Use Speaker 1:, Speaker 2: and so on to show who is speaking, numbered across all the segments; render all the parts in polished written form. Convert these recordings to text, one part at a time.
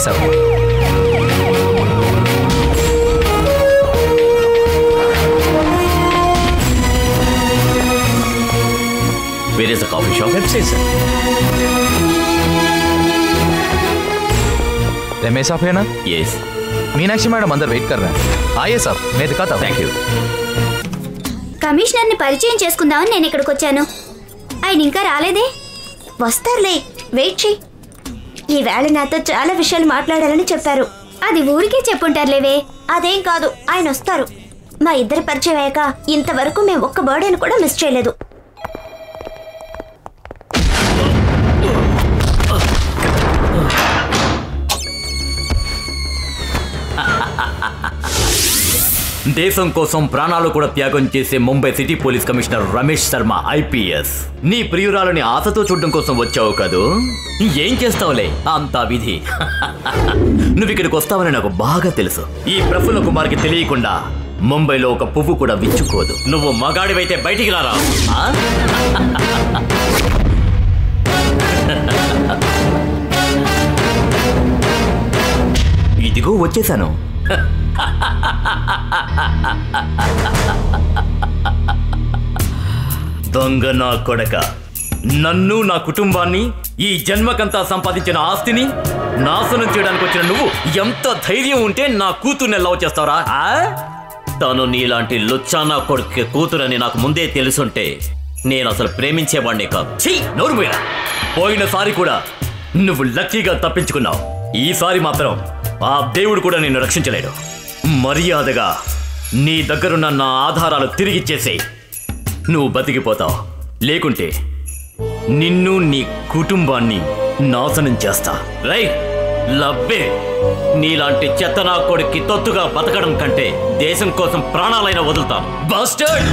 Speaker 1: Sir.
Speaker 2: Where is the coffee shop?
Speaker 1: Website, sir. Ramesh साहब है ना?
Speaker 2: Yes.
Speaker 1: मीनाक्षी मैडम अंदर वेट कर रहे हैं. आइए साहब, मैं दिखाता हूँ.
Speaker 2: Thank you.
Speaker 3: కమిషనర్ని పరిచయం చేసుకుందామని నేను ఇక్కడికి వచ్చాను. ఆయన ఇంకా రాలేదే? వస్తారులే, వెయిట్ చెయ్యి. ఈవేళ నాతో చాలా విషయాలు మాట్లాడాలని చెప్పారు. అది ఊరికే చెప్పుంటారులేవే. అదేం కాదు, ఆయన వస్తారు. మా ఇద్దరి పరిచయం అయ్యాక ఇంతవరకు మేము ఒక్క బర్త్డేని కూడా మిస్ చేయలేదు.
Speaker 2: దేశం కోసం ప్రాణాలు కూడా త్యాగం చేసే Mumbai city police commissioner Ramesh Sharma IPS. నీ ప్రియురాలని ఆశతో చూడడం కోసం వచ్చావు కదూ? ఏం చేస్తావులే, అంతా విధి. నువ్వు ఇక్కడికి వస్తావని నాకు బాగా తెలుసు. ఈ ప్రఫుల్ల కుమార్కి తెలియకుండా ముంబైలో ఒక పువ్వు కూడా విచ్చుకోదు. నువ్వు మగాడివైతే బయటికి రారా. ఇదిగో వచ్చేసాను. దొంగ నా కొడక, నన్ను నా కుటుంబాన్ని ఈ జన్మకంతా సంపాదించిన ఆస్తిని నాశనం చేయడానికి వచ్చిన నువ్వు ఎంత ధైర్యం ఉంటే నా కూతుర్ని లవ్ చేస్తావరా? తను నీలాంటి లుచ్చానా కొడుకు కూతురని నాకు ముందే తెలుసుంటే నేను అసలు ప్రేమించేవాడిని కాదు. ఛీ, నోరు మూయరా. పోయినసారి కూడా నువ్వు లక్కీగా తప్పించుకున్నావు. ఈసారి మాత్రం ఆ దేవుడు కూడా నిన్ను రక్షించలేడు. మర్యాదగా నీ దగ్గరున్న నా ఆధారాలు తిరిగిచ్చేసి నువ్వు బతికిపోతావు. లేకుంటే నిన్ను నీ కుటుంబాన్ని నాశనం చేస్తా. రైట్ లబ్బే. నీలాంటి చెత్తనా కొడుక్కి తొత్తుగా బతకడం కంటే దేశం కోసం ప్రాణాలైనా వదులుతాను. బాస్టర్డ్.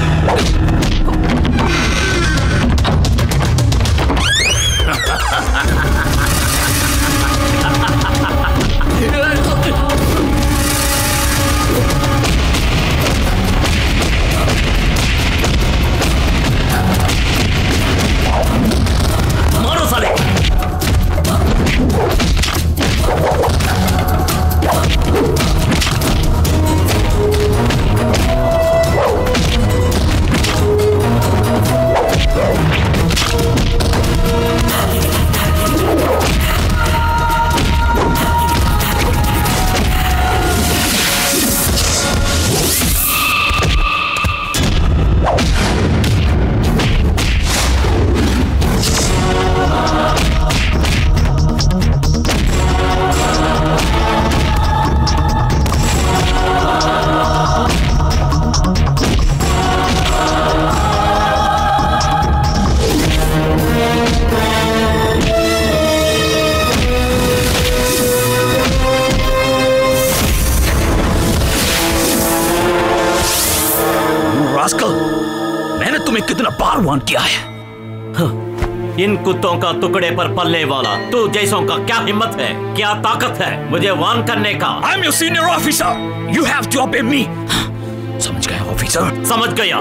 Speaker 2: किया है? इन कुत्तों का टुकड़े पर पलने वाला तू जैसों का क्या हिम्मत है, क्या ताकत है मुझे वार्न करने का?
Speaker 4: I am your senior officer. You have to obey me. समझ गया ऑफिसर?
Speaker 2: समझ गया.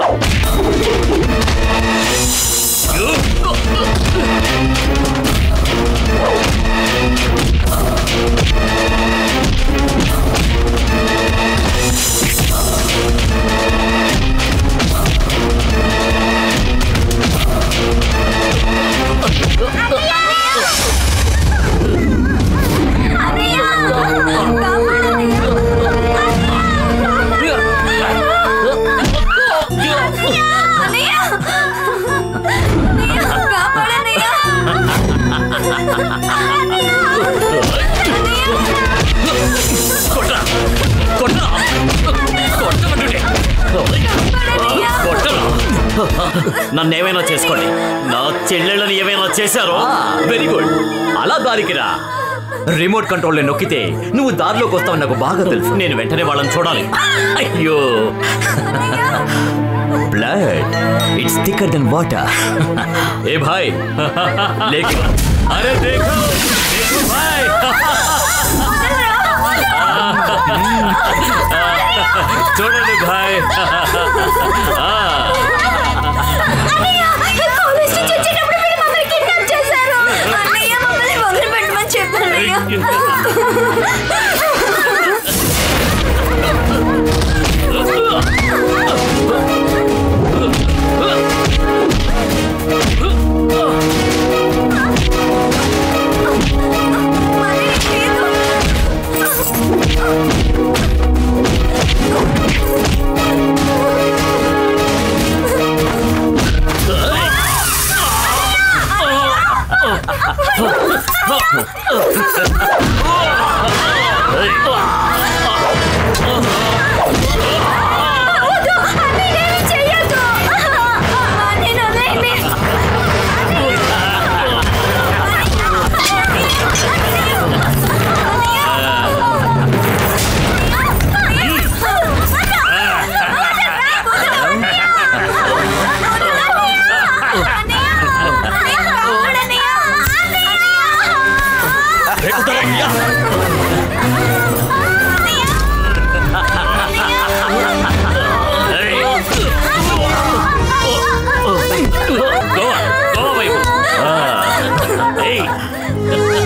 Speaker 2: నన్ను ఏమైనా చేసుకోండి, నా చెల్లెళ్ళని ఏమైనా చేశారో వెరీ గుడ్. అలా దారికి రా. రిమోట్ కంట్రోల్ నొక్కితే నువ్వు దారిలోకి వస్తావని నాకు బాగా తెలుసు. నేను వెంటనే వాళ్ళని చూడాలి. అయ్యో, blood it's thicker than water. ఏ భాయ్ లేక అరే देखो देखो भाई చూడండి భాయ్.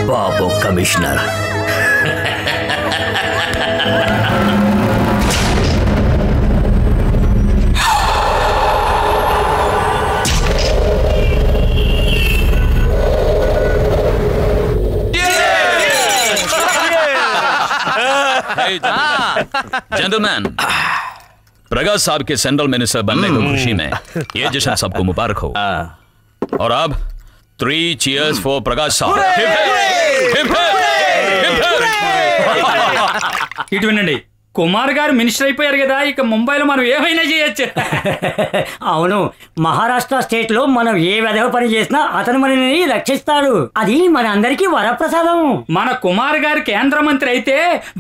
Speaker 2: బాబు కమిషనర్,
Speaker 4: जेंटलमैन, प्रकाश साहब के सेंट्रल मिनिस्टर बनने की खुशी में ये जश्न सबको मुबारक हो। और अब 3 cheers for प्रकाश साहब।
Speaker 5: ఇటు వినండి, కుమార్ గారు మినిస్టర్ అయిపోయారు కదా, ఇక ముంబైలో మనం ఏమైనా చేయొచ్చు.
Speaker 6: అవును, మహారాష్ట్ర స్టేట్ లో మనం ఏ విధవ పని చేసినా అతను మనని రక్షిస్తాడు. అది మన అందరికీ వరప్రసాదం.
Speaker 5: మన కుమార్ గారు కేంద్ర మంత్రి అయితే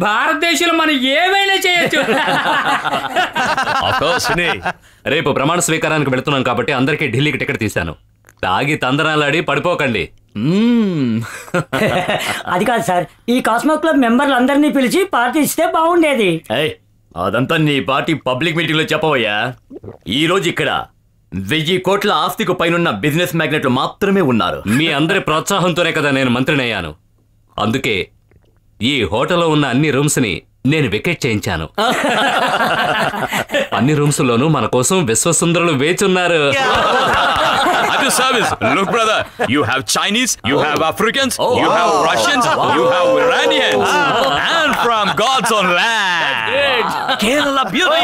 Speaker 5: భారతదేశంలో మనం ఏమైనా చేయొచ్చు.
Speaker 1: రేపు ప్రమాణ స్వీకారానికి వెళుతున్నాం కాబట్టి అందరికీ ఢిల్లీకి టికెట్ తీశాను. తాగి తందనాలాడి పడిపోకండి.
Speaker 6: అది కాదు సార్, ఈ కాస్మో క్లబ్ మెంబర్లు అందరినీ పిలిచి పార్టీ ఇస్తే బాగుండేది.
Speaker 2: అదంతా నీ పార్టీ పబ్లిక్ మీటింగ్ లో చెప్పవయ్యా. ఈ రోజు ఇక్కడ 1000 కోట్ల ఆస్తికు పైనున్న బిజినెస్ మ్యాగ్నెట్లు మాత్రమే ఉన్నారు.
Speaker 1: మీ అందరి ప్రోత్సాహంతోనే కదా నేను మంత్రినయ్యాను. అందుకే ఈ హోటల్లో ఉన్న అన్ని రూమ్స్ ని నేను వెకేట్ చేయించాను. అన్ని రూమ్స్ లోనూ మన కోసం విశ్వసుందరులు వేచున్నారు.
Speaker 4: At your service. Look, brother, you have Chinese, you have Africans, you have Russians, you have Iranians, and from God's own land, Kerala beauty.